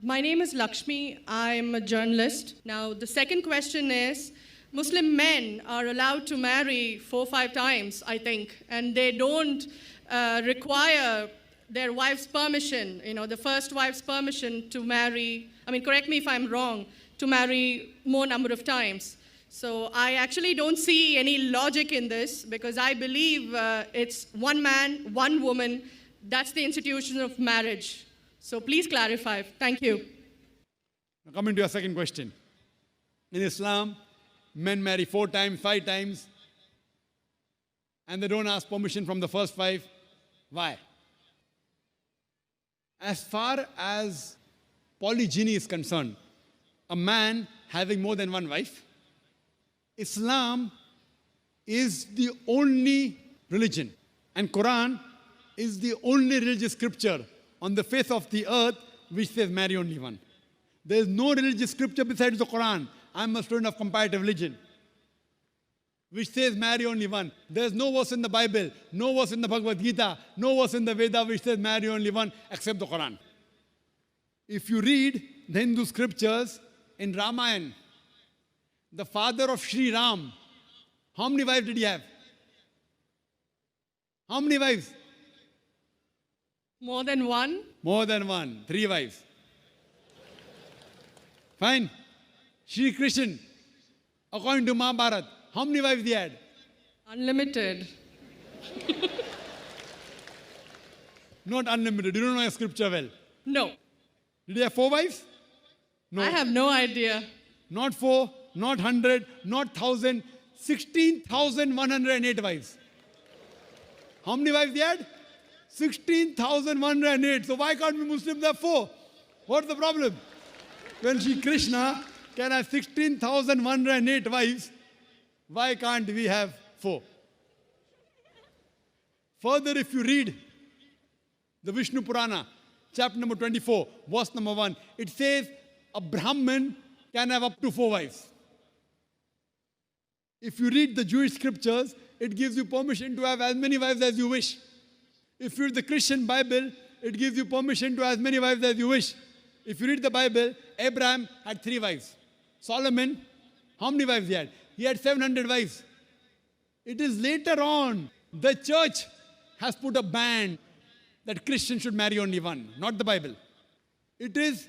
My name is Lakshmi. I'm a journalist. Now, the second question is, Muslim men are allowed to marry 4-5 times, I think, and they don't require their wife's permission, the first wife's permission to marry, correct me if I'm wrong, to marry more number of times. So I actually don't see any logic in this because I believe it's one man, one woman. That's the institution of marriage. So please clarify. Thank you. Now coming to your second question. In Islam, men marry 4 times, 5 times, and they don't ask permission from the first 5. Why? As far as polygyny is concerned, a man having more than one wife, Islam is the only religion, and Quran is the only religious scripture on the face of the earth which says marry only one. There is no religious scripture besides the Quran. I'm a student of comparative religion, which says marry only one. There is no verse in the Bible, no verse in the Bhagavad Gita, no verse in the Veda which says marry only one except the Quran. If you read the Hindu scriptures in Ramayana, the father of Sri Ram, how many wives did he have? How many wives? More than one? More than one. 3 wives. Fine. Shri Krishna, according to Mahabharata, how many wives he had? Unlimited. Not unlimited. You don't know your scripture well. No. Did he have 4 wives? No. I have no idea. Not 4, not 100, not 1,000, 16,108 wives. How many wives he had? 16,108. So why can't we Muslims have 4? What's the problem? When Shri Krishna can have 16,108 wives, why can't we have 4? Further, if you read the Vishnu Purana, chapter number 24, verse number 1, it says a Brahmin can have up to 4 wives. If you read the Jewish scriptures, it gives you permission to have as many wives as you wish. If you read the Christian Bible, it gives you permission to have as many wives as you wish. If you read the Bible, Abraham had 3 wives. Solomon, how many wives he had? He had 700 wives. It is later on, the church has put a ban that Christians should marry only one, not the Bible. It is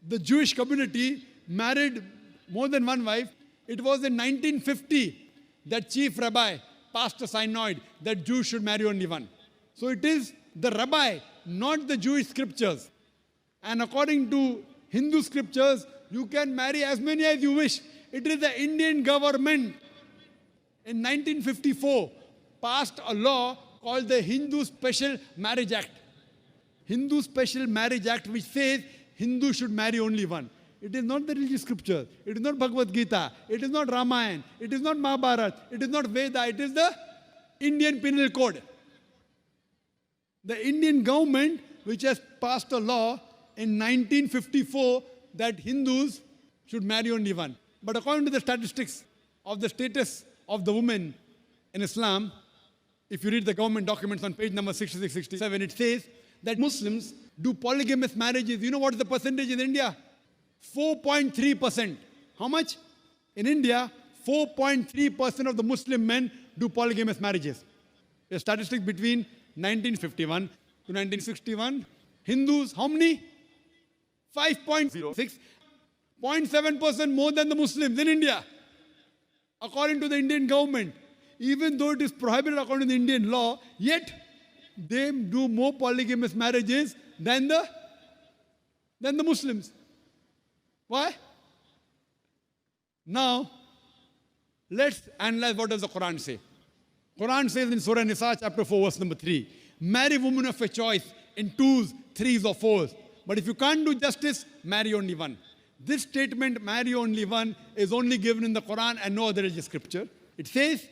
the Jewish community married more than one wife. It was in 1950 that chief rabbi passed a synod that Jews should marry only one. So it is the rabbi, not the Jewish scriptures. And according to Hindu scriptures, you can marry as many as you wish. It is the Indian government in 1954 passed a law called the Hindu Special Marriage Act. Hindu Special Marriage Act, which says Hindus should marry only one. It is not the religious scripture. It is not Bhagavad Gita. It is not Ramayana. It is not Mahabharata. It is not Veda. It is the Indian Penal Code. The Indian government, which has passed a law in 1954 that Hindus should marry only one. But according to the statistics of the status of the woman in Islam, if you read the government documents on page number 66, 67, it says that Muslims do polygamous marriages. You know what is the percentage in India? 4.3%. How much? In India, 4.3% of the Muslim men do polygamous marriages. A statistic between 1951 to 1961. Hindus, how many? 5.06. 0.7% more than the Muslims in India, according to the Indian government. Even though it is prohibited according to the Indian law, yet they do more polygamous marriages than the Muslims. Why? Now, let's analyze what does the Quran say. Quran says in Surah Nisa, chapter 4, verse number 3, marry women of your choice in 2s, 3s or 4s. But if you can't do justice, marry only one. This statement, marry only one, is only given in the Quran and no other religious scripture. It says,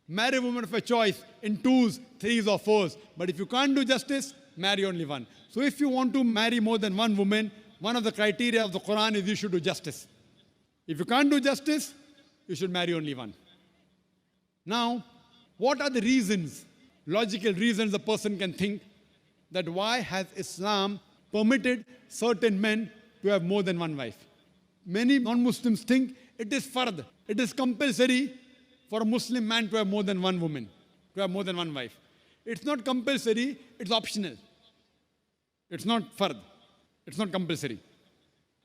marry women of your choice in 2s, 3s or 4s. But if you can't do justice, marry only one. So if you want to marry more than one woman, one of the criteria of the Quran is you should do justice. If you can't do justice, you should marry only one. Now, what are the reasons, logical reasons a person can think that why has Islam permitted certain men to have more than one wife. Many non-Muslims think it is fard. It is compulsory for a Muslim man to have more than one woman, to have more than one wife. It's not compulsory, it's optional. It's not fard. It's not compulsory.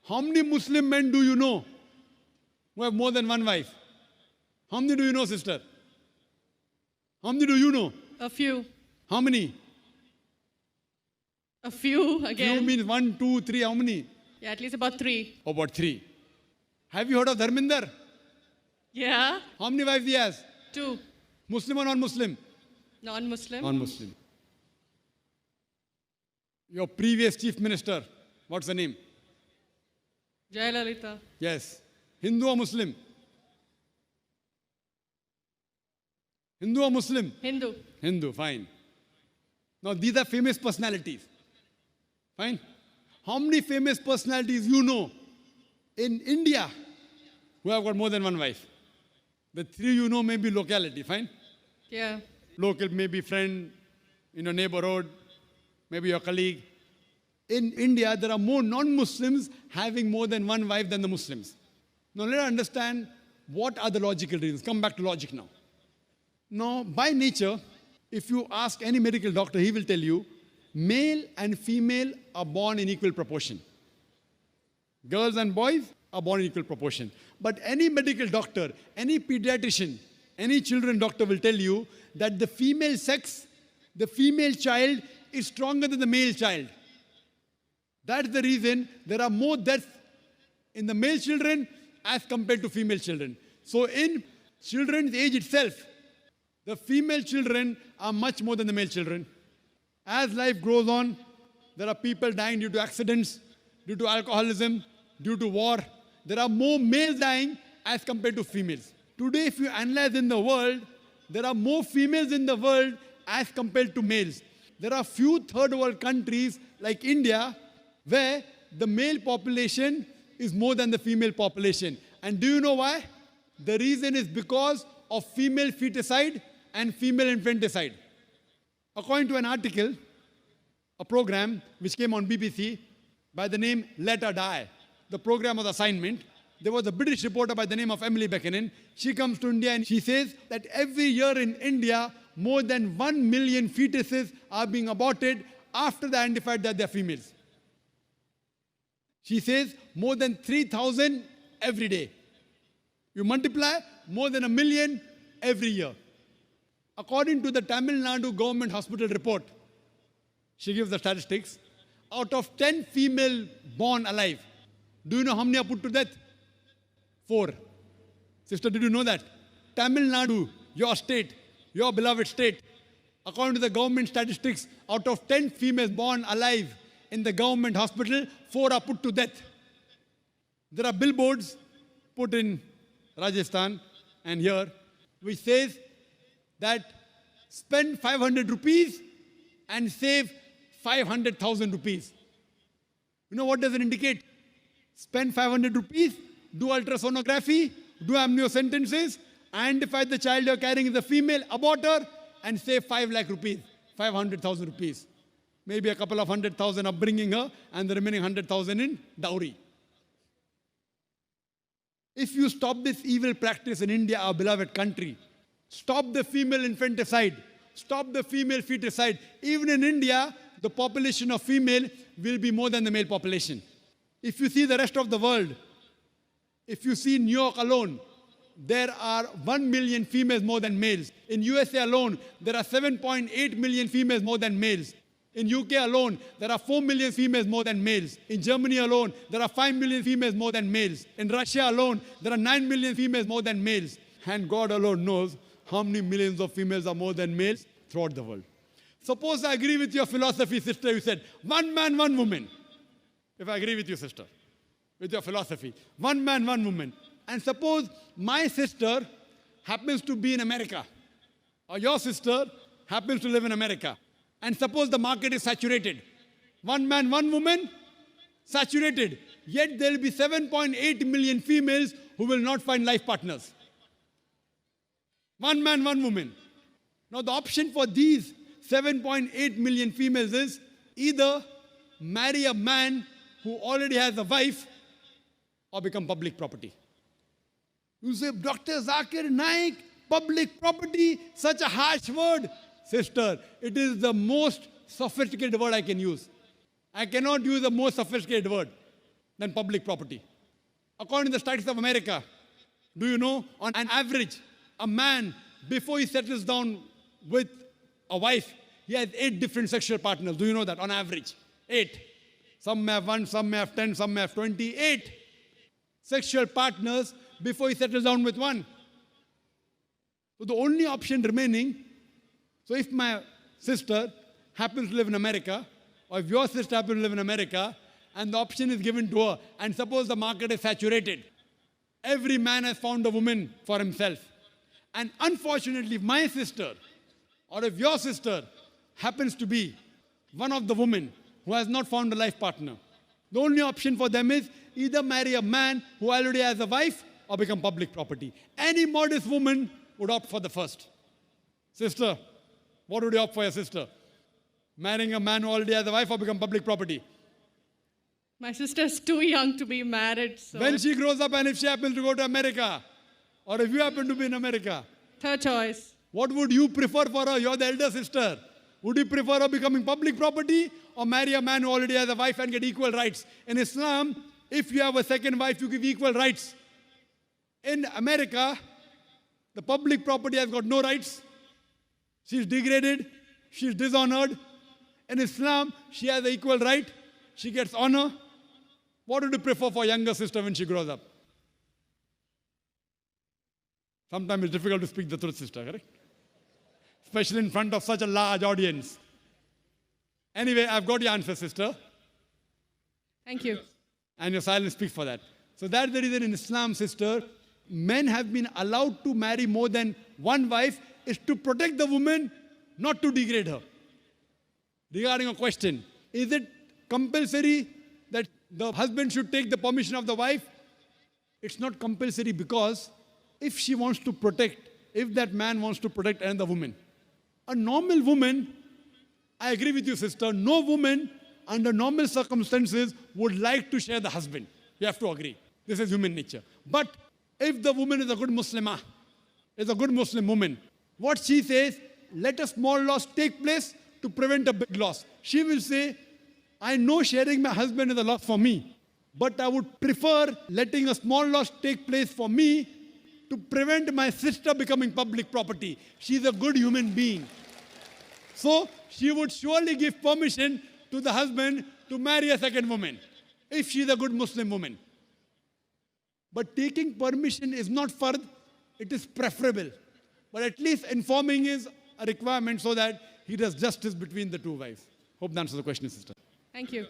How many Muslim men do you know who have more than one wife? How many do you know, sister? How many do you know? A few. How many? A few again. Few means 1, 2, 3. How many? Yeah, at least about 3. About 3. Have you heard of Dharminder? Yeah. How many wives he has? 2. Muslim or non-Muslim? Non-Muslim. Non-Muslim. Your previous chief minister, what's the name? Jayalalitha. Yes. Hindu or Muslim? Hindu or Muslim? Hindu. Hindu, fine. Now these are famous personalities. Fine. How many famous personalities you know in India who have got more than one wife? The 3 you know may be locality, fine? Yeah. Local, maybe friend in your neighborhood, maybe your colleague. In India, there are more non-Muslims having more than one wife than the Muslims. Now let us understand what are the logical reasons. Come back to logic now. Now, by nature, if you ask any medical doctor, he will tell you, male and female are born in equal proportion. Girls and boys are born in equal proportion. But any medical doctor, any pediatrician, any children doctor will tell you that the female sex, the female child is stronger than the male child. That's the reason there are more deaths in the male children as compared to female children. So in children's age itself, the female children are much more than the male children. As life grows on, there are people dying due to accidents, due to alcoholism, due to war. There are more males dying as compared to females. Today, if you analyze in the world, there are more females in the world as compared to males. There are few third world countries like India where the male population is more than the female population. And do you know why? The reason is because of female feticide and female infanticide. According to an article, a program which came on BBC by the name Let Her Die, the program was assignment. There was a British reporter by the name of Emily Buchanan. She comes to India and she says that every year in India, more than 1 million fetuses are being aborted after they identified that they're females. She says more than 3,000 every day. You multiply, more than 1 million every year. According to the Tamil Nadu government hospital report, she gives the statistics, out of 10 female born alive, do you know how many are put to death? 4. Sister, did you know that? Tamil Nadu, your state, your beloved state, according to the government statistics, out of 10 females born alive in the government hospital, 4 are put to death. There are billboards put in Rajasthan and here, which says that spend 500 rupees and save 500,000 rupees. You know what does it indicate? Spend 500 rupees, do ultrasonography, do amniocentesis, identify the child you're carrying is a female, abort her, and save 5 lakh rupees, 500,000 rupees. Maybe a couple of 100,000 upbringing her, and the remaining 100,000 in dowry. If you stop this evil practice in India, our beloved country, stop the female infanticide, stop the female feticide. Even in India, the population of female will be more than the male population. If you see the rest of the world, if you see New York alone, there are 1 million females more than males. In USA alone, there are 7.8 million females more than males. In UK alone, there are 4 million females more than males. In Germany alone, there are 5 million females more than males. In Russia alone, there are 9 million females more than males. And God alone knows how many millions of females are more than males throughout the world. Suppose I agree with your philosophy, sister, you said, 1 man, 1 woman. If I agree with you, sister, with your philosophy, 1 man, 1 woman. And suppose my sister happens to be in America, or your sister happens to live in America. And suppose the market is saturated. 1 man, 1 woman, saturated. Yet there will be 7.8 million females who will not find life partners. 1 man, 1 woman. Now the option for these 7.8 million females is either marry a man who already has a wife or become public property? You say, Dr. Zakir Naik, public property, such a harsh word. Sister, it is the most sophisticated word I can use. I cannot use a more sophisticated word than public property. According to the studies of America, do you know, on an average, a man, before he settles down with a wife, he has 8 different sexual partners. Do you know that? On average, 8. Some may have 1, some may have 10, some may have 20. 8 sexual partners before he settles down with one. So the only option remaining, so if my sister happens to live in America, or if your sister happens to live in America, and the option is given to her, and suppose the market is saturated, every man has found a woman for himself. And unfortunately, if my sister, or if your sister happens to be one of the women who has not found a life partner, the only option for them is either marry a man who already has a wife or become public property. Any modest woman would opt for the first. Sister, what would you opt for your sister? Marrying a man who already has a wife or become public property? My sister's too young to be married, so When she grows up and if she happens to go to America, or if you happen to be in America, third choice. what would you prefer for her? You're the elder sister. Would you prefer her becoming public property or marry a man who already has a wife and get equal rights? In Islam, if you have a second wife, you give equal rights. In America, the public property has got no rights. She's degraded. She's dishonored. In Islam, she has an equal right. She gets honor. What would you prefer for younger sister when she grows up? Sometimes it's difficult to speak the truth, sister, correct? Especially in front of such a large audience. Anyway, I've got your answer, sister. Thank you. And your silence speaks for that. So that's the reason in Islam, sister, men have been allowed to marry more than one wife is to protect the woman, not to degrade her. Regarding a question, is it compulsory that the husband should take the permission of the wife? It's not compulsory because if she wants to protect, if that man wants to protect another woman, a normal woman, I agree with you, sister, no woman under normal circumstances would like to share the husband. You have to agree. This is human nature. But if the woman is a good Muslimah, is a good Muslim woman, what she says, let a small loss take place to prevent a big loss. She will say, I know sharing my husband is a loss for me, but I would prefer letting a small loss take place for me to prevent my sister becoming public property. She's a good human being. So she would surely give permission to the husband to marry a second woman, if she's a good Muslim woman. But taking permission is not fard, it is preferable. But at least informing is a requirement so that he does justice between the two wives. Hope that answers the question, sister. Thank you.